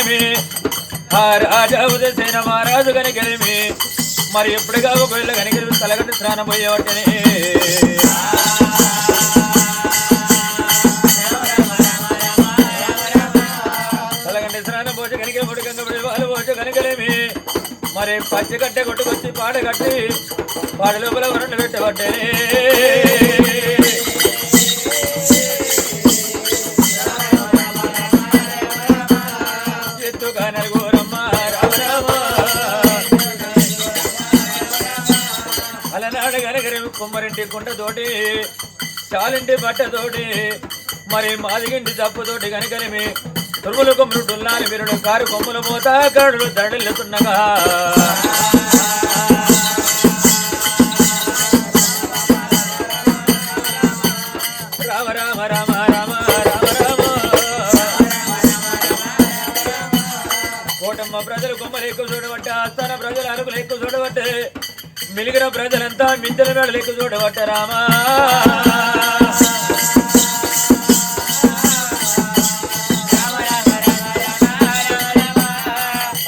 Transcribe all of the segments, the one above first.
కనికలేమి ఆ రాజా ఉదయసేన మహారాజు కనికలేమి మరి ఎప్పుడుగా ఒకవేళ కనికలేమి తలగట్టు స్నానం పోయేవాటని తలగంటి స్నానం పోసి కనికలు ముడికంగా వాళ్ళు పోసి కనికలేమి మరి పచ్చిగడ్డ కొట్టుకొచ్చి పాడ కట్టి పాడ లోపల వరండి పెట్టబట్టే అలనాడు కనకరేమి కుమ్మరింటి కుంటతోటి చాలింటి బట్టతోటి మరి మాదిగింటి తప్పుతోటి కనుకనేమి తురుములు కొమ్ములు డుల్లాని వీరుడు కారు కొమ్ములు మోతా కాడులు దడలిల్లుతున్నగా రామ రామ రామ రామ రామ రామ కోటమ్మ ప్రజలు కొమ్మలు ఎక్కువ చూడబట్టే ఆస్థాన ప్రజలు అరుకులు ఎక్కువ చూడబట్టే మిలిగిన ప్రజలంతా మించిన మేడలు ఎక్కువ చూడబట్ట రామా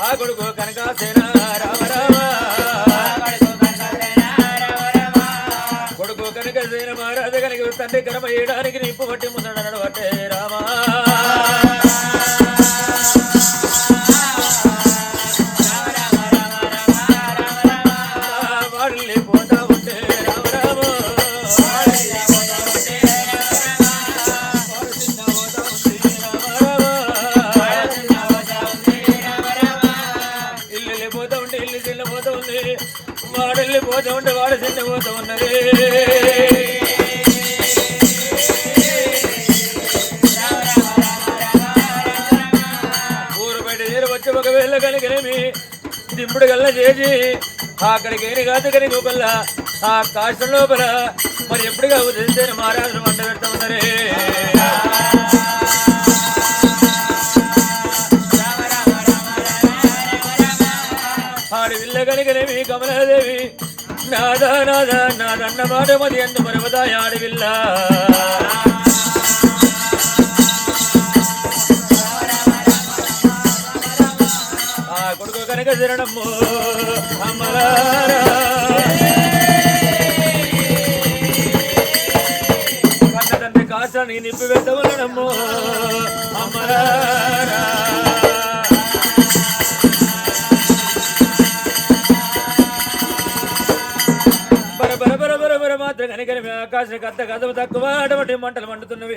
ఆ కొడుకు కనకాసేన రామ రామ కొడుకు కనకాసేన మహారాజు కనుక తండ్రి కర్మ వేయడానికి నిప్పు పట్టి ముందడ నడవట్టే రామా వాడల్లి పోతా ఉంటే వాడు చిన్నపోతా ఉన్నది ఊరు బయట చేరు వచ్చి ఒకవేళ కనుకనేమి దింపుడు గల్ల చేసి అక్కడికి ఏని కాదు కని లోపల ఆ కాష్టం లోపల మరి ఎప్పుడుగా తెలిసే మహారాజు వంట పెడతా ఉన్నరే ఆడి విల్ల కనుకనేమి కమలాదేవి నాదా నాదా నాదన్న మాట మది అందు మరవదా ఆడవిల్ల ఆ కొడుకు కనుక శరణమ్ము అమ్మలారా కన్న తండ్రి కాసాన్ని నింపి పెట్టవలనమ్ము అమ్మలారా మాత్రం కనుక ఆకాశ కథ కథ తక్కువ అటువంటి మంటలు మండుతున్నవి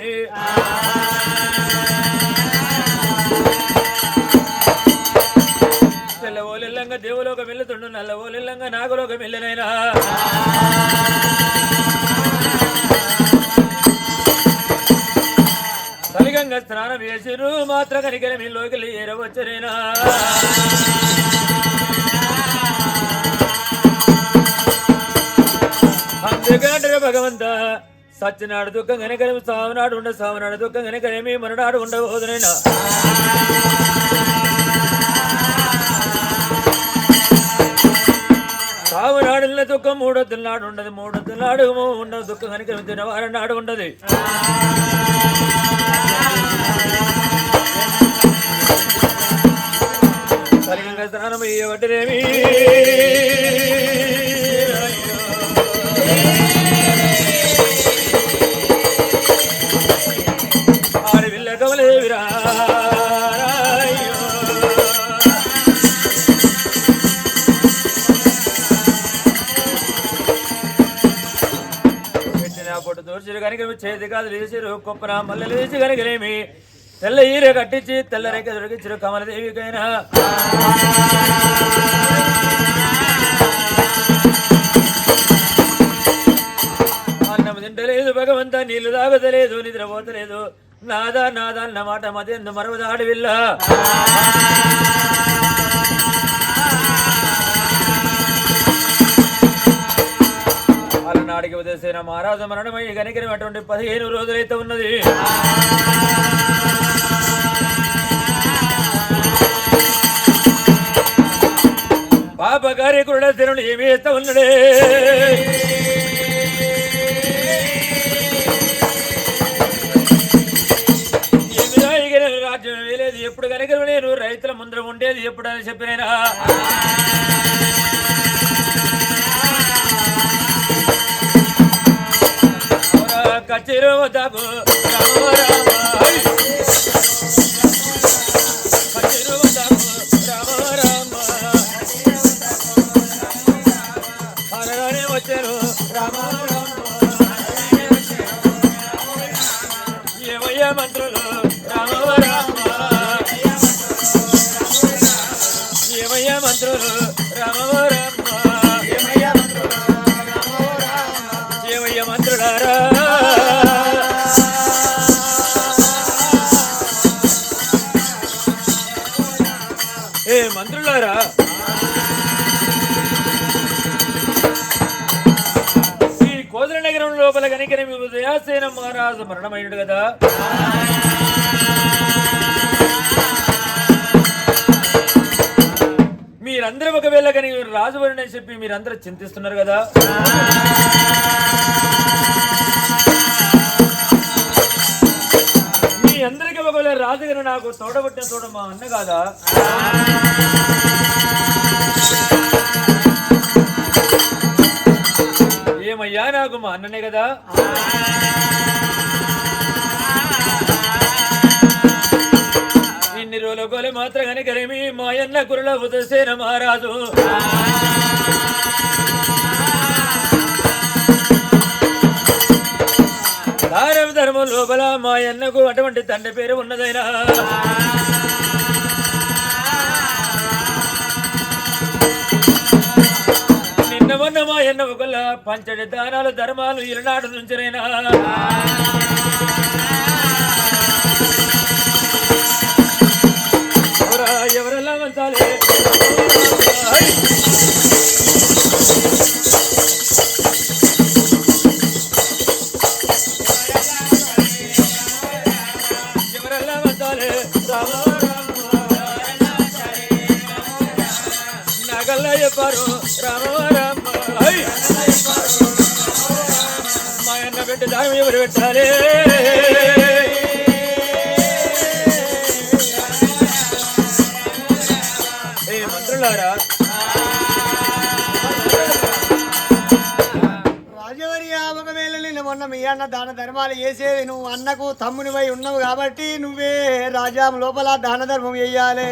తెల్లవోలిల్లంగా దేవులోకి వెళ్ళుతుండు నల్లవోలిల్లంగా నాగులోకి వెళ్ళినైనా కలిగంగా స్నానం చేసిరు మాత్రం కనుక మీ లోకి ఏరవచ్చనైనా అందుకంటే భగవంత సత్యనాడు దుఃఖం కనుకనేమి సావనాడు ఉండ సావనాడు దుఃఖం కనుకనేమి మననాడు ఉండబోదునైనా సావనాడున్న దుఃఖం మూడొద్దుల నాడు ఉండదు మూడొద్దుల నాడు ఉండదు దుఃఖం కనుక తినవారం నాడు ఉండదు కలిగంగా స్నానం అయ్యేవటనేమి పొట్టు దూర్చిరు కనుక చేతి కాదు లేచిరు కుప్పన మల్లెలు వేసి కనుకనేమి తెల్ల ఈర కట్టించి తెల్ల రేఖ దొరికించరు కమలదేవికైనా అన్నం తింటలేదు భగవంతా నీళ్లు తాగతలేదు నిద్రపోతలేదు నాదా నాదా అన్న మాట మధ్యందు మరవదాడి విల్ల అలనాడికి ఉదయసేన మహారాజు మరణమై కనికరమైనటువంటి 15 రోజులైతే ఉన్నది పాప కార్యకుడు శనుడు ఏమి చేస్తా ఉన్నాడే రాజ్యం వేలేదు ఎప్పుడు కనుక నేను రైతుల ముందర ఉండేది ఎప్పుడు అని చెప్పినైనా కచ్చిరో వద్దకు రామ రామ కచ్చిరో వద్దకు రామ రామ అనగానే వచ్చారు రామ ఏమయ్యా మంత్రులు రామ రామ ఏమయ్యా మంత్రులు రామ రామ ఏమయ్యా మంత్రులారా ఏ మంత్రులారా ఈ కోదల నగరం లోపల కనుక మీ ఉదయాసేన మహారాజు మరణమైనడు కదా మీరందరూ ఒకవేళ కానీ రాజువరుని అని చెప్పి మీరందరూ చింతిస్తున్నారు కదా మీ అందరికీ ఒకవేళ రాజుగారు నాకు తోడబట్టిన తోడ మా అన్న కాదా ఏమయ్యా నాకు మా అన్ననే కదా ఇన్ని రోజుల కోలే మాత్రం కానీ కరిమి మా అన్న కురుల ఉదయసేన మహారాజు దారం ధర్మం లోపల మా అన్నకు అటువంటి తండ్రి పేరు ఉన్నదైనా నిన్న మొన్న మా అన్న ఒకళ్ళ పంచడి దానాలు ధర్మాలు ఇలనాడు నుంచినైనా ఎవరెల్లా మంచాలి ఎవరెల్లా మంచాలి నగల్లా చెప్పారు రామ రామ మా అన్న పెట్టి దానం ఎవరు పెట్టాలి రాజవర్య ఒకవేళ నిన్న మొన్న మీ అన్న దాన ధర్మాలు చేసేది నువ్వు అన్నకు తమ్మునివై ఉన్నావు కాబట్టి నువ్వే రాజా లోపల దాన ధర్మం వేయాలి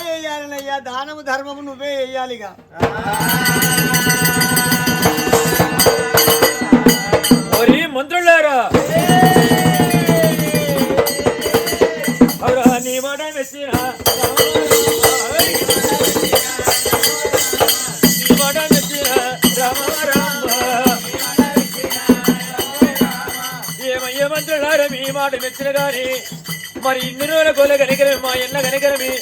వేయాలనయ్యా దానము ధర్మము నువ్వే వేయాలిగా మంత్రులారా నీ మాట మెచ్చిన నీ మాట మెచ్చిన రామ రామ ఏమయ్య మంత్రులారా మీ మాట మెచ్చిన గాని మరి ఇన్ని రోజుల గొల్ల కనికరమి మా ఎన్న కనికరమి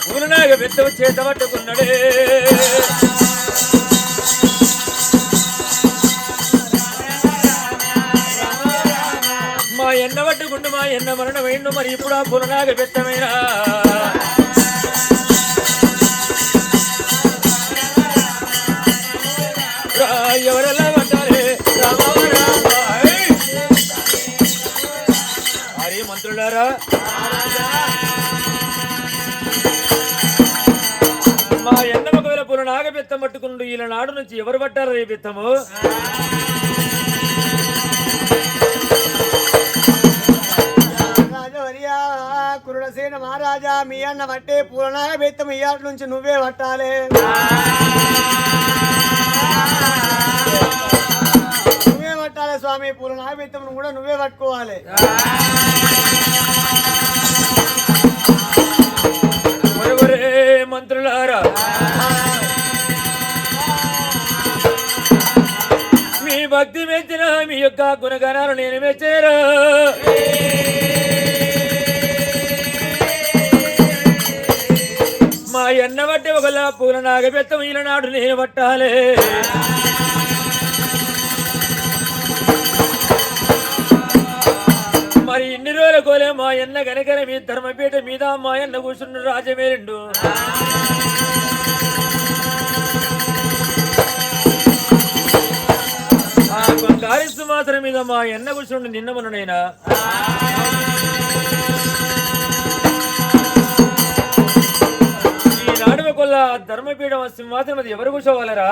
ఊరునాగ పెద్ద చేత పట్టుకున్నాడే మా ఎన్న పట్టుకుంటూ మా ఎన్న మరణమైండు మరి ఇప్పుడు ఆ పులనాగ పెద్దమైనా ఎవరెలా పట్టాలి హరి మంత్రులారా మా ఎన్న ఒకవేళ పులనాగ బెత్తం పట్టుకుంటూ ఇలా నాడు నుంచి ఎవరు పట్టారు రే బెత్తము కురుడసేన మహారాజా మీ అన్న పట్టే పూలనాగ బెత్తం ఇయాటి నుంచి నువ్వే పట్టాలి నువ్వే పట్టాలి స్వామి పూలనాగ బెత్తం కూడా నువ్వే పట్టుకోవాలి మంత్రులారా మీ భక్తి మెచ్చిన మీ యొక్క గుణగణాలు నేను మెచ్చారు మా ఎన్న బట్టి ఒకలా పూల నాగబెత్తం ఈలనాడు నేను పట్టాలి మరి ఇన్ని రోజుల కోలే మా ఎన్న కనుకనే మీ ధర్మపీఠ మీద మా ఎన్న కూర్చున్న రాజమేరిండు ఆ బంగారు సింహాసనం మీద మా ఎన్న కూర్చుండి నిన్నమనునైనా ఈ నాడుమ కొల్ల ధర్మపీఠం సింహాసనం మీద ఎవరు కూర్చోవాలరా